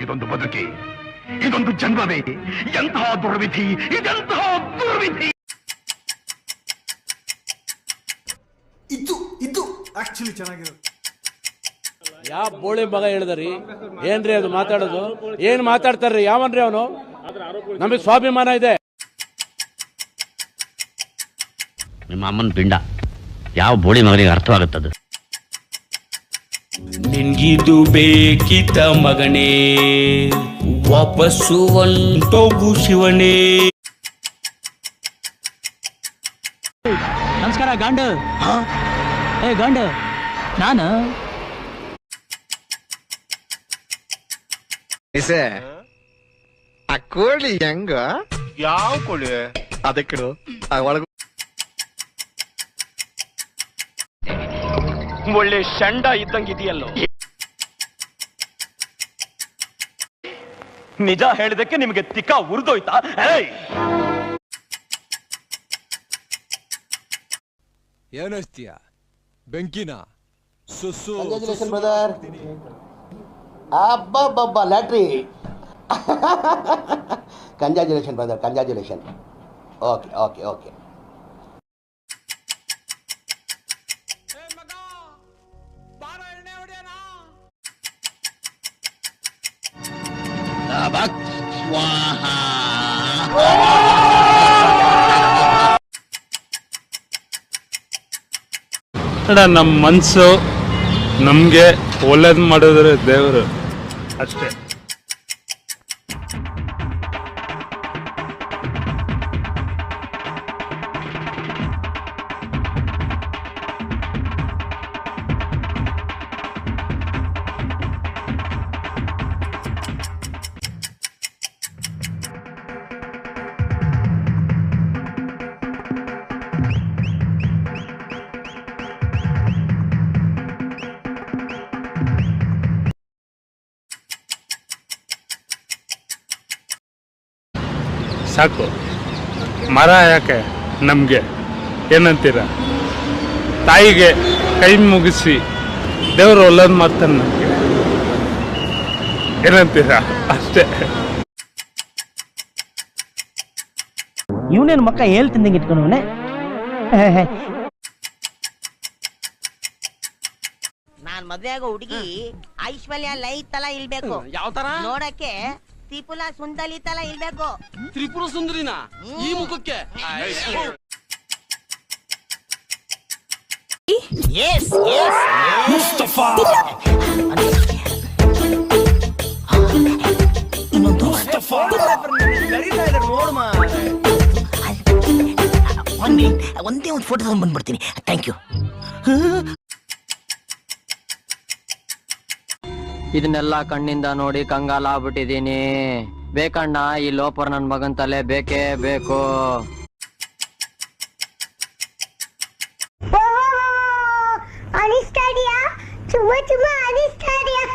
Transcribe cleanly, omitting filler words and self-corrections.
ಇದೊಂದು ಬದುಕಿ, ಇದೊಂದು ಜನ್ಮವೇ, ಎಂತಹ ದುರ್ವಿಧಿ, ಇದೆಂತಹ ದುರ್ವಿಧಿ. ಇದು ಆಕ್ಚುಲಿ ಚೆನ್ನಾಗಿರೋದು. ಯಾವ ಬೋಳಿ ಮಗ ಹೇಳಿದ್ರಿ? ಏನ್ರಿ ಅದು ಮಾತಾಡೋದು? ಏನ್ ಮಾತಾಡ್ತಾರ್ರಿ? ಯಾವನ್ರಿ ಅವನು? ನಮಗೆ ಸ್ವಾಭಿಮಾನ ಇದೆ. ನಿಮ್ಮ ಅಮ್ಮನ ಪಿಂಡ ಯಾವ ಬೋಳಿ ಮಗನಿಗೆ ಅರ್ಥವಾಗುತ್ತದು? ನಿನ್ಗಿದು ಬೇಕಿತ ಮಗನೇ, ವಾಪಸ್ಸು ಒಂಟೋಗು ಶಿವನೇ. ನಮಸ್ಕಾರ ಗಂಡು. ಗಂಡು ನಾನು ಆ ಕೋಳಿ ಹೆಂಗ? ಯಾವ ಕೋಳಿ? ಅದಕ್ಕೆ ಒಳಗ ಒಳ್ಳೆ ಶಂಡ ಇದ್ದಂಗಿದೆಯಲ್ಲೋ. ನಿಜ ಹೇಳಿದಕ್ಕೆ ನಿಮಗೆ ತಿಕ್ಕ ಉರಿದೋಯ್ತಾ? ಏನಸ್ತೀಯ? ಬೆಂಕಿನ ಸುಸ್ಸು ಬ್ರದರ್. ಅಬ್ಬಬ್ಬಬ್ಬ ಲ್ಯಾಟ್ರಿ. Congratulation brother, congratulation. Okay okay okay. ನಮ್ಮ ಮನ್ಸು ನಮ್ಗೆ ಒಳ್ಳೇದ್ ಮಾಡಿದ್ರೆ ದೇವರು ಅಷ್ಟೇ. ಸಾಕು. ಮರ ಯಾಕೆ ನಮಗೆ? ಏನಂತೀರ? ತಾಯಿಗೆ ಕೈ ಮುಗಿಸಿ ದೇವರು ಒಳ್ಳೇದು ಮಾಡ್ತಾನೆ ನಮಗೆ. ಏನಂತೀರ? ಅಷ್ಟೇ. ಇವನೇನು ಮಕ್ಕ ಹೇಳ್ತಿದ್ದಂಗೆ ಇಟ್ಕೊಂಡವನೆ. ನಾನ್ ಮದ್ವೆ ಆಗೋ ಹುಡುಗಿ ಐಶ್ವರ್ಯ ಲೈ ತಲ ಇಲ್ಬೇಕು. ಯಾವ ತರ ನೋಡಕ್ಕೆ ತ್ರಿಪುರ ಸುಂದರಿ ತಲ ಇಲ್ಬೇಕು. ತ್ರಿಪುರ ಸುಂದರಿನ ಈ ಮುಖಕ್ಕೆ? ಒಂದೇ ಒಂದು ಫೋಟೋ ತಗೊಂಡ್ ಬಂದ್ಬಿಡ್ತೀನಿ. Thank you. ಇದನ್ನೆಲ್ಲ ಕಣ್ಣಿಂದ ನೋಡಿ ಕಂಗಾಲ ಆಗ್ಬಿಟ್ಟಿದೀನಿ. ಬೇಕಣ್ಣ, ಈ ಲೋಪರ್ ನನ್ ಮಗನ್ ತಲೆ ಬೇಕೇ ಬೇಕು. ಅನಿಸ್ತಾ ಇದೆಯಾ? ತುಂಬಾ ಅನಿಸ್ತಾ ಇದೆಯಾ?